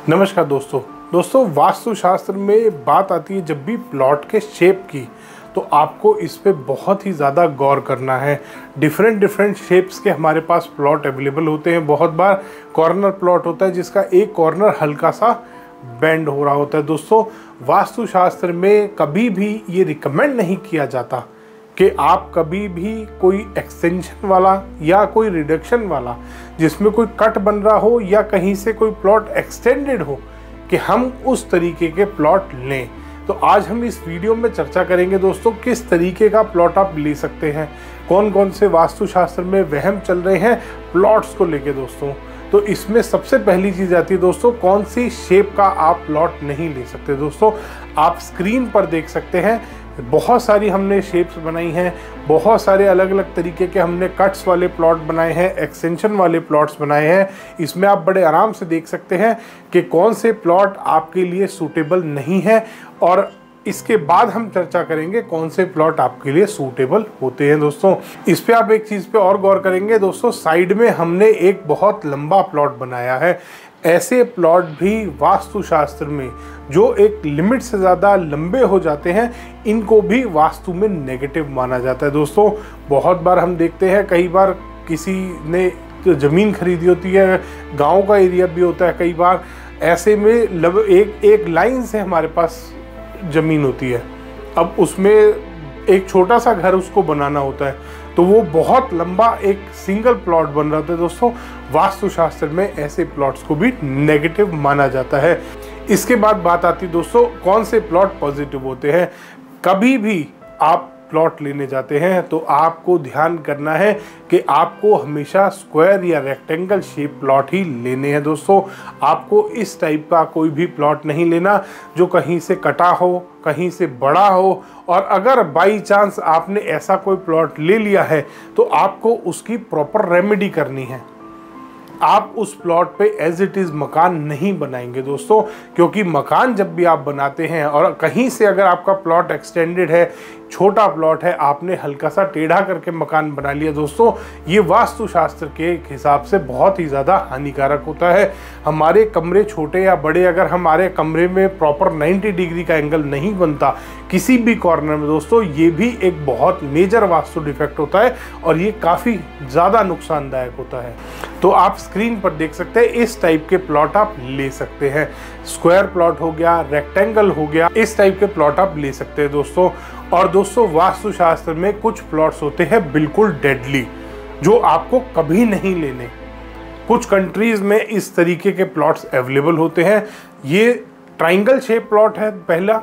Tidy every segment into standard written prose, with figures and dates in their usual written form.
नमस्कार दोस्तों वास्तुशास्त्र में बात आती है जब भी प्लॉट के शेप की, तो आपको इस पे बहुत ही ज़्यादा गौर करना है। डिफरेंट शेप्स के हमारे पास प्लॉट अवेलेबल होते हैं। बहुत बार कॉर्नर प्लॉट होता है जिसका एक कॉर्नर हल्का सा बेंड हो रहा होता है। दोस्तों वास्तुशास्त्र में कभी भी ये रिकमेंड नहीं किया जाता कि आप कभी भी कोई एक्सटेंशन वाला या कोई रिडक्शन वाला जिसमें कोई कट बन रहा हो या कहीं से कोई प्लॉट एक्सटेंडेड हो कि हम उस तरीके के प्लॉट लें। तो आज हम इस वीडियो में चर्चा करेंगे दोस्तों किस तरीके का प्लॉट आप ले सकते हैं, कौन कौन से वास्तुशास्त्र में वहम चल रहे हैं प्लॉट्स को लेके दोस्तों। तो इसमें सबसे पहली चीज़ आती है दोस्तों कौन सी शेप का आप प्लॉट नहीं ले सकते। दोस्तों आप स्क्रीन पर देख सकते हैं बहुत सारी हमने शेप्स बनाई हैं, बहुत सारे अलग अलग तरीके के हमने कट्स वाले प्लॉट बनाए हैं, एक्सटेंशन वाले प्लॉट्स बनाए हैं। इसमें आप बड़े आराम से देख सकते हैं कि कौन से प्लॉट आपके लिए सूटेबल नहीं है, और इसके बाद हम चर्चा करेंगे कौन से प्लॉट आपके लिए सूटेबल होते हैं। दोस्तों इस पे आप एक चीज़ पे और गौर करेंगे दोस्तों, साइड में हमने एक बहुत लंबा प्लॉट बनाया है। ऐसे प्लॉट भी वास्तुशास्त्र में जो एक लिमिट से ज़्यादा लंबे हो जाते हैं, इनको भी वास्तु में नेगेटिव माना जाता है। दोस्तों बहुत बार हम देखते हैं, कई बार किसी ने ज़मीन खरीदी होती है, गांव का एरिया भी होता है, कई बार ऐसे में एक लाइन से हमारे पास ज़मीन होती है। अब उसमें एक छोटा सा घर उसको बनाना होता है, तो वो बहुत लंबा एक सिंगल प्लॉट बन रहा था। दोस्तों वास्तुशास्त्र में ऐसे प्लॉट्स को भी नेगेटिव माना जाता है। इसके बाद बात आती है दोस्तों कौन से प्लॉट पॉजिटिव होते हैं। कभी भी आप प्लॉट लेने जाते हैं तो आपको ध्यान करना है कि आपको हमेशा स्क्वायर या रेक्टेंगल शेप प्लॉट ही लेने हैं। दोस्तों आपको इस टाइप का कोई भी प्लॉट नहीं लेना जो कहीं से कटा हो, कहीं से बड़ा हो। और अगर बाई चांस आपने ऐसा कोई प्लॉट ले लिया है तो आपको उसकी प्रॉपर रेमेडी करनी है। आप उस प्लॉट पे एज इट इज़ मकान नहीं बनाएंगे दोस्तों, क्योंकि मकान जब भी आप बनाते हैं और कहीं से अगर आपका प्लॉट एक्सटेंडेड है, छोटा प्लॉट है, आपने हल्का सा टेढ़ा करके मकान बना लिया दोस्तों, ये वास्तुशास्त्र के हिसाब से बहुत ही ज़्यादा हानिकारक होता है। हमारे कमरे छोटे या बड़े, अगर हमारे कमरे में प्रॉपर 90 डिग्री का एंगल नहीं बनता किसी भी कॉर्नर में दोस्तों, ये भी एक बहुत मेजर वास्तु डिफेक्ट होता है और ये काफ़ी ज़्यादा नुकसानदायक होता है। तो आप स्क्रीन पर देख सकते हैं इस टाइप के प्लॉट आप ले सकते हैं। स्क्वायर प्लॉट हो गया, रेक्टेंगल हो गया, इस टाइप के प्लॉट आप ले सकते हैं दोस्तों। और दोस्तों वास्तुशास्त्र में कुछ प्लॉट्स होते हैं बिल्कुल डेडली, जो आपको कभी नहीं लेने। कुछ कंट्रीज में इस तरीके के प्लॉट्स अवेलेबल होते हैं। ये ट्राइंगल शेप प्लॉट है पहला।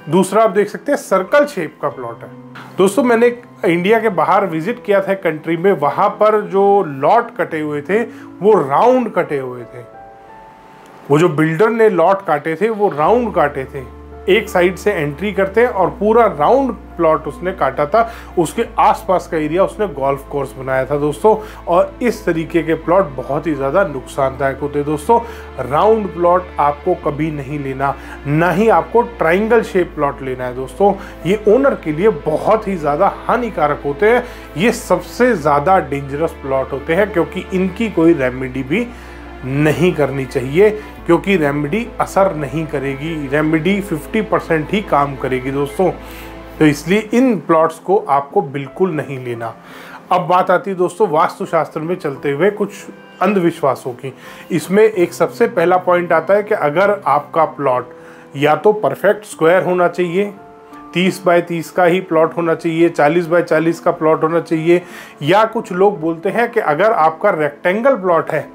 दूसरा आप देख सकते हैं सर्कल शेप का प्लॉट है। दोस्तों मैंने इंडिया के बाहर विजिट किया था कंट्री में, वहाँ पर जो लॉट कटे हुए थे वो राउंड कटे हुए थे। वो जो बिल्डर ने लॉट काटे थे वो राउंड काटे थे, एक साइड से एंट्री करते और पूरा राउंड प्लॉट उसने काटा था। उसके आसपास का एरिया उसने गोल्फ कोर्स बनाया था दोस्तों। और इस तरीके के प्लॉट बहुत ही ज़्यादा नुकसानदायक होते हैं दोस्तों। राउंड प्लॉट आपको कभी नहीं लेना, ना ही आपको ट्राइंगल शेप प्लॉट लेना है दोस्तों। ये ओनर के लिए बहुत ही ज़्यादा हानिकारक होते हैं। ये सबसे ज़्यादा डेंजरस प्लॉट होते हैं क्योंकि इनकी कोई रेमेडी भी नहीं करनी चाहिए, क्योंकि रेमेडी असर नहीं करेगी। रेमेडी 50% ही काम करेगी दोस्तों। तो इसलिए इन प्लॉट्स को आपको बिल्कुल नहीं लेना। अब बात आती है दोस्तों वास्तुशास्त्र में चलते हुए कुछ अंधविश्वासों की। इसमें एक सबसे पहला पॉइंट आता है कि अगर आपका प्लॉट या तो परफेक्ट स्क्वायर होना चाहिए, 30 बाय 30 का ही प्लॉट होना चाहिए, 40 बाय 40 का प्लॉट होना चाहिए, या कुछ लोग बोलते हैं कि अगर आपका रेक्टेंगल प्लॉट है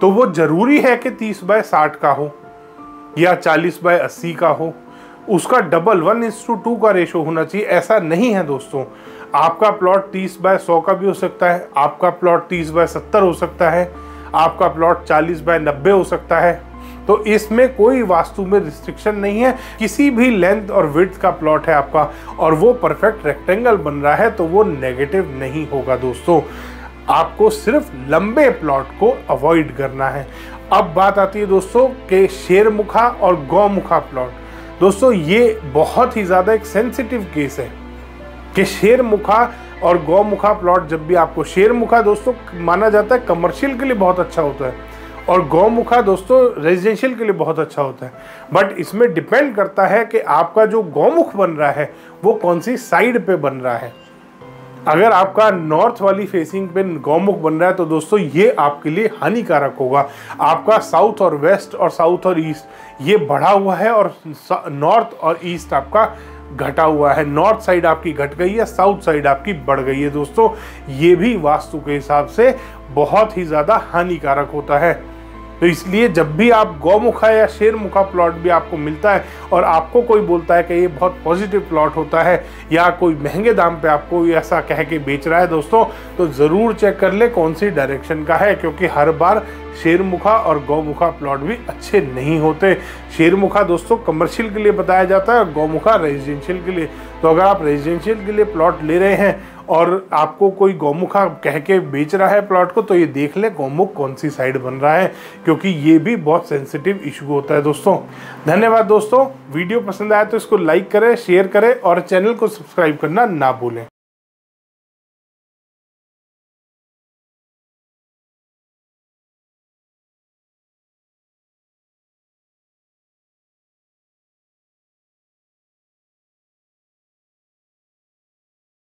तो वो ज़रूरी है कि 30 बाय 60 का हो या 40 बाय 80 का हो, उसका डबल 1:2 का रेशो होना चाहिए। ऐसा नहीं है दोस्तों। आपका प्लॉट 30 बाय 100 का भी हो सकता है, आपका प्लॉट 30 बाय 70 हो सकता है, आपका प्लॉट 40 बाय 90 हो सकता है। तो इसमें कोई वास्तु में रिस्ट्रिक्शन नहीं है। किसी भी लेंथ और विड्थ का प्लॉट है आपका और वो परफेक्ट रेक्टेंगल बन रहा है तो वो नेगेटिव नहीं होगा दोस्तों। आपको सिर्फ लंबे प्लॉट को अवॉइड करना है। अब बात आती है दोस्तों कि शेरमुखा और गौमुखा प्लॉट। दोस्तों ये बहुत ही ज़्यादा एक सेंसिटिव केस है कि शेरमुखा और गौमुखा प्लॉट, जब भी आपको शेरमुखा दोस्तों माना जाता है कमर्शियल के लिए बहुत अच्छा होता है और गौमुखा दोस्तों रेजिडेंशियल के लिए बहुत अच्छा होता है, बट इसमें डिपेंड करता है कि आपका जो गौमुख बन रहा है वो कौन सी साइड पे बन रहा है। अगर आपका नॉर्थ वाली फेसिंग पे गौमुख बन रहा है तो दोस्तों ये आपके लिए हानिकारक होगा। आपका साउथ और वेस्ट और साउथ और ईस्ट ये बढ़ा हुआ है और नॉर्थ और ईस्ट आपका घटा हुआ है। नॉर्थ साइड आपकी घट गई है, साउथ साइड आपकी बढ़ गई है। दोस्तों ये भी वास्तु के हिसाब से बहुत ही ज़्यादा हानिकारक होता है। तो इसलिए जब भी आप गौमुखा या शेरमुखा प्लॉट भी आपको मिलता है और आपको कोई बोलता है कि ये बहुत पॉजिटिव प्लॉट होता है या कोई महंगे दाम पे आपको ऐसा कह के बेच रहा है दोस्तों, तो ज़रूर चेक कर ले कौन सी डायरेक्शन का है, क्योंकि हर बार शेरमुखा और गौमुखा प्लॉट भी अच्छे नहीं होते। शेरमुखा दोस्तों कमर्शियल के लिए बताया जाता है और गौमुखा रेजिडेंशियल के लिए। तो अगर आप रेजिडेंशियल के लिए प्लॉट ले रहे हैं और आपको कोई गौमुखा कह के बेच रहा है प्लॉट को, तो ये देख ले गौमुख कौन सी साइड बन रहा है, क्योंकि ये भी बहुत सेंसिटिव इशू होता है दोस्तों। धन्यवाद दोस्तों, वीडियो पसंद आया तो इसको लाइक करें, शेयर करें और चैनल को सब्सक्राइब करना ना भूलें।